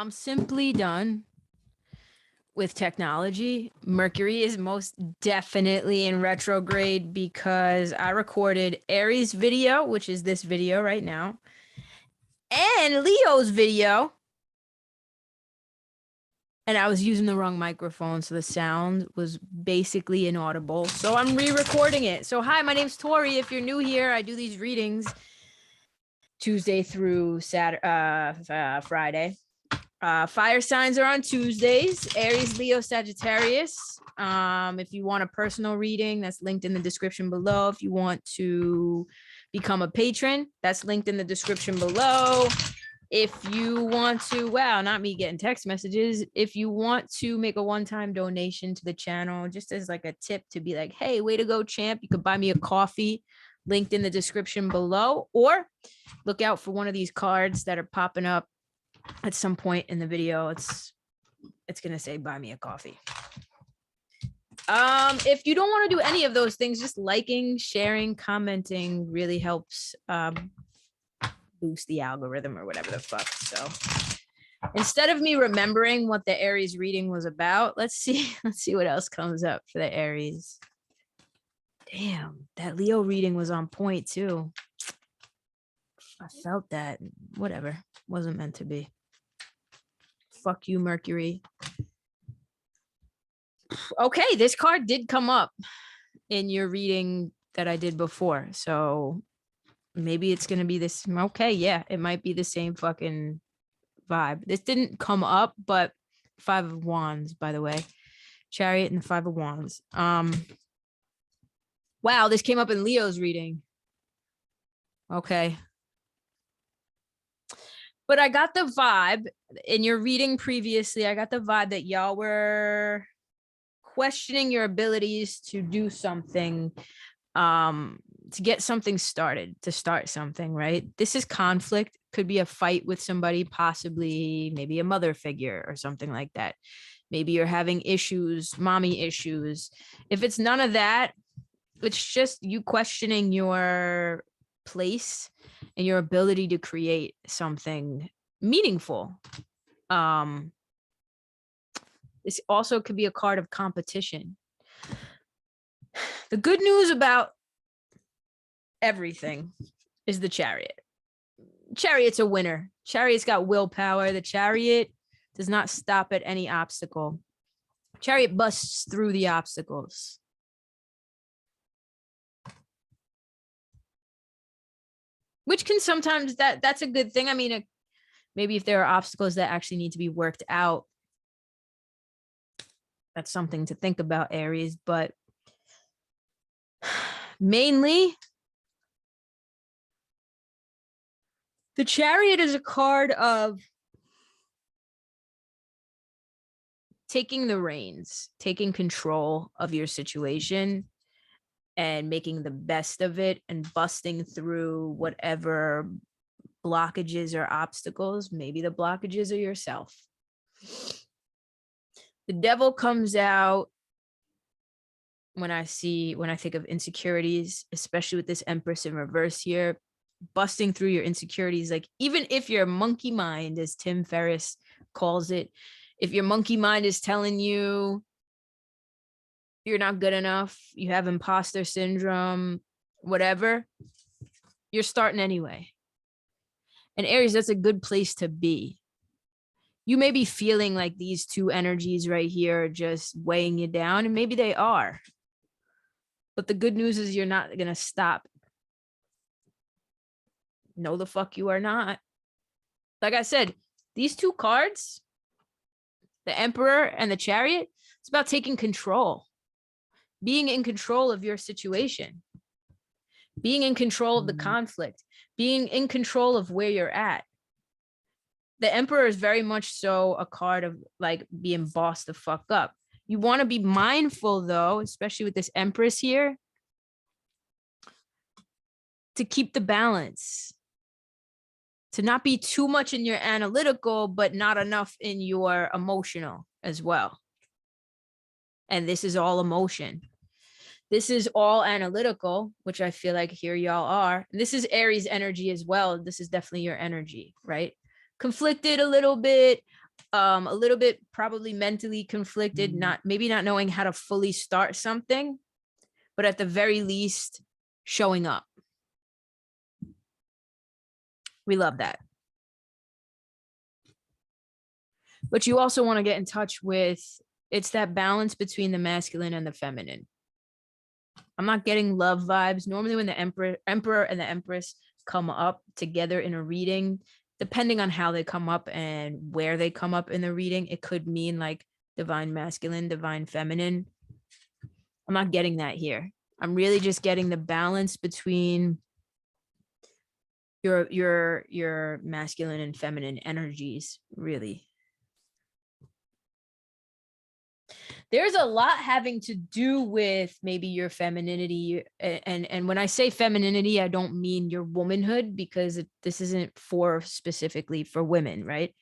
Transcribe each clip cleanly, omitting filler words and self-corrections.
I'm simply done with technology. Mercury is most definitely in retrograde because I recorded Aries video, which is this video right now, and Leo's video. And I was using the wrong microphone, so the sound was basically inaudible. So I'm re-recording it. So hi, my name's Tori. If you're new here, I do these readings Tuesday through Friday. Fire signs are on Tuesdays, Aries, Leo, Sagittarius. If you want a personal reading, that's linked in the description below. If you want to become a patron, that's linked in the description below. If you want to, wow, not me getting text messages. If you want to make a one-time donation to the channel, just as like a tip to be like, hey, way to go, champ. You could buy me a coffee, linked in the description below, or look out for one of these cards that are popping up at some point in the video. It's gonna say buy me a coffee. If you don't want to do any of those things, just liking, sharing, commenting really helps boost the algorithm or whatever the fuck. So instead of me remembering what the Aries reading was about, let's see what else comes up for the Aries. Damn, that Leo reading was on point too. I felt that. Whatever, wasn't meant to be. Fuck you, Mercury. Okay, this card did come up in your reading that I did before, so maybe it's gonna be this. Okay, yeah, it might be the same fucking vibe. This didn't come up, but Five of Wands, by the way, Chariot and the Five of Wands. Wow, this came up in Leo's reading. Okay, but I got the vibe in your reading previously. I got the vibe that y'all were questioning your abilities to do something, to get something started, to start something, right? This is conflict, could be a fight with somebody, possibly maybe a mother figure or something like that. Maybe you're having issues, mommy issues. If it's none of that, it's just you questioning your place and your ability to create something meaningful. This also could be a card of competition. The good news about everything is the Chariot. Chariot's a winner. Chariot's got willpower. The Chariot does not stop at any obstacle. Chariot busts through the obstacles. Which can sometimes, that's a good thing. I mean, maybe if there are obstacles that actually need to be worked out, that's something to think about, Aries. But mainly, the Chariot is a card of taking the reins, taking control of your situation and making the best of it and busting through whatever blockages or obstacles. Maybe the blockages are yourself. The Devil comes out when I think of insecurities, especially with this Empress in reverse here, busting through your insecurities. Like, even if your monkey mind, as Tim Ferriss calls it, if your monkey mind is telling you you're not good enough, you have imposter syndrome, whatever, you're starting anyway. And Aries, that's a good place to be. You may be feeling like these two energies right here are just weighing you down, and maybe they are. But the good news is you're not going to stop. No, the fuck you are not. Like I said, these two cards, the Emperor and the Chariot, it's about taking control, being in control of your situation, being in control of the conflict, being in control of where you're at. The Emperor is very much so a card of like being bossed the fuck up. You want to be mindful, though, especially with this Empress here, to keep the balance, to not be too much in your analytical, but not enough in your emotional as well. And this is all emotion. This is all analytical, which I feel like here y'all are. This is Aries energy as well. This is definitely your energy, right? Conflicted a little bit, a little bit probably mentally conflicted, maybe not knowing how to fully start something, but at the very least showing up. We love that. But you also want to get in touch with, it's that balance between the masculine and the feminine. I'm not getting love vibes. Normally when the emperor and the empress come up together in a reading, depending on how they come up and where they come up in the reading, it could mean like divine masculine, divine feminine. I'm not getting that here. I'm really just getting the balance between your masculine and feminine energies, really. There's a lot having to do with maybe your femininity. And when I say femininity, I don't mean your womanhood, because this isn't for specifically for women, right?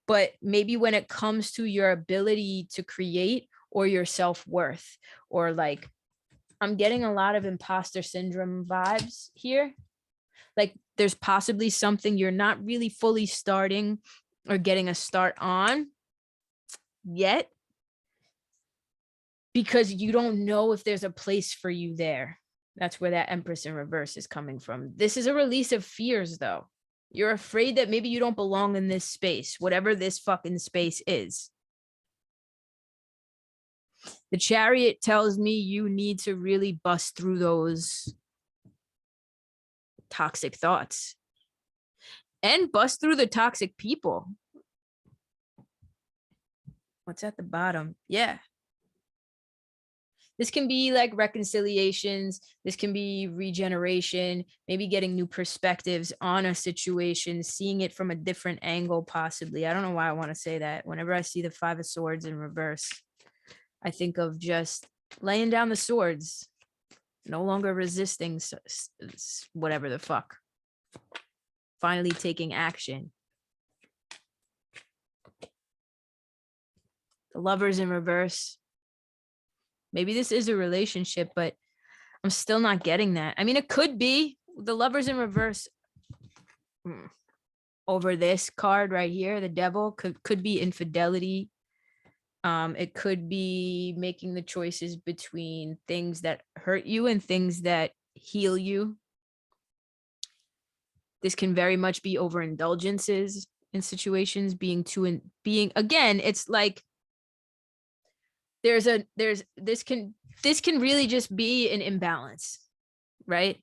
But maybe when it comes to your ability to create or your self-worth, or like, I'm getting a lot of imposter syndrome vibes here. Like there's possibly something you're not really fully starting or getting a start on yet, because you don't know if there's a place for you there. That's where that Empress in reverse is coming from. This is a release of fears, though. You're afraid that maybe you don't belong in this space, whatever this fucking space is. The Chariot tells me you need to really bust through those toxic thoughts and bust through the toxic people. What's at the bottom? Yeah. This can be like reconciliations. This can be regeneration, maybe getting new perspectives on a situation, seeing it from a different angle, possibly. I don't know why I want to say that. Whenever I see the Five of Swords in reverse, I think of just laying down the swords, no longer resisting whatever the fuck. Finally taking action. The Lovers in reverse. Maybe this is a relationship, but I'm still not getting that. I mean, it could be the Lovers in reverse over this card right here. The Devil could be infidelity. It could be making the choices between things that hurt you and things that heal you. This can very much be overindulgences in situations, being again, it's like this can really just be an imbalance, right?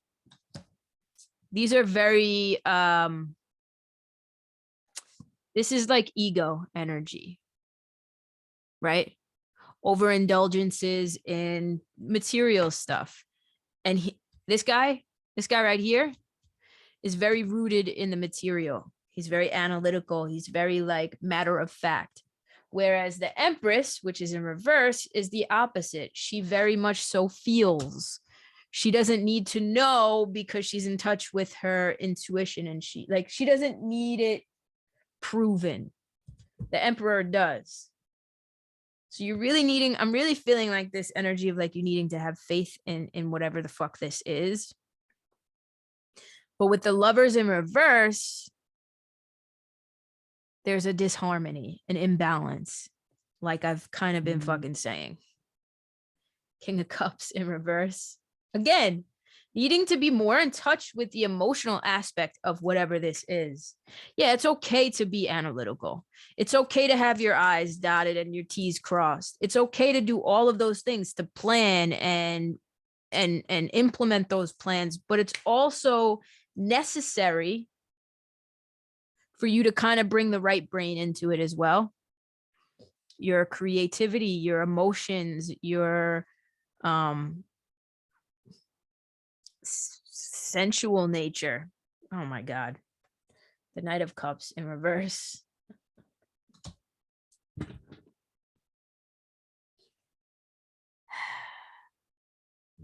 These are very this is like ego energy, right? Overindulgences in material stuff. And this guy right here is very rooted in the material. He's very analytical. He's very like matter of fact. Whereas the Empress, which is in reverse, is the opposite. She very much so feels. She doesn't need to know because she's in touch with her intuition, and she doesn't need it proven. The Emperor does. So you're really needing, I'm really feeling like this energy of like you needing to have faith in whatever the fuck this is. But with the Lovers in reverse, there's a disharmony, an imbalance, like I've kind of been fucking saying. King of Cups in reverse. Again, needing to be more in touch with the emotional aspect of whatever this is. Yeah, it's okay to be analytical. It's okay to have your I's dotted and your T's crossed. It's okay to do all of those things, to plan and implement those plans, but it's also necessary for you to kind of bring the right brain into it as well. Your creativity, your emotions, your sensual nature. Oh my God. The Knight of Cups in reverse.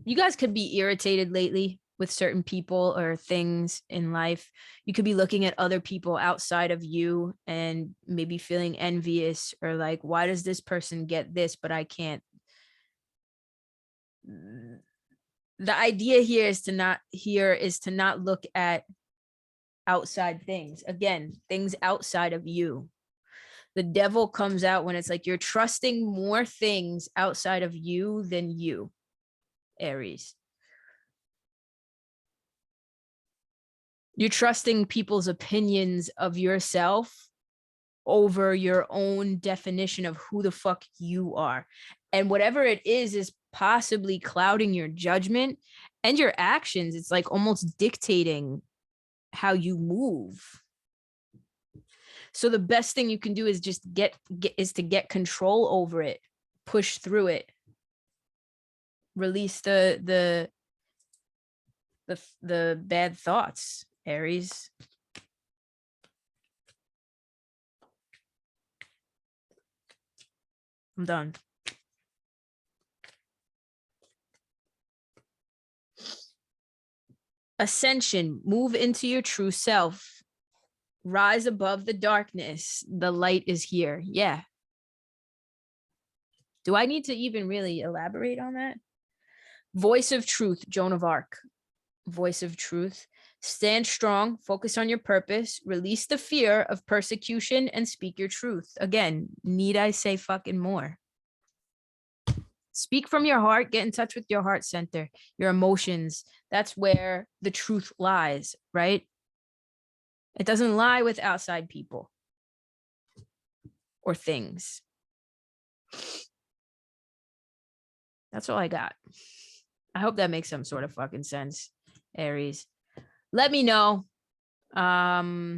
You guys could be irritated lately with certain people or things in life. You could be looking at other people outside of you and maybe feeling envious, or like, why does this person get this, but I can't? The idea here is to not look at outside things. Again, things outside of you. The devil comes out when it's like you're trusting more things outside of you than you, Aries. You're trusting people's opinions of yourself over your own definition of who the fuck you are. And whatever it is possibly clouding your judgment and your actions. It's like almost dictating how you move. So the best thing you can do is just get control over it, push through it, release the bad thoughts, Aries. I'm done. Ascension, move into your true self. Rise above the darkness. The light is here. Yeah. Do I need to even really elaborate on that? Voice of truth, Joan of Arc. Voice of truth. Stand strong, focus on your purpose, release the fear of persecution, and speak your truth. Again, need I say fucking more? Speak from your heart, get in touch with your heart center, your emotions. That's where the truth lies, right? It doesn't lie with outside people or things. That's all I got. I hope that makes some sort of fucking sense, Aries. Let me know. I'll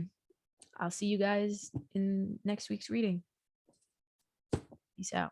see you guys in next week's reading. Peace out.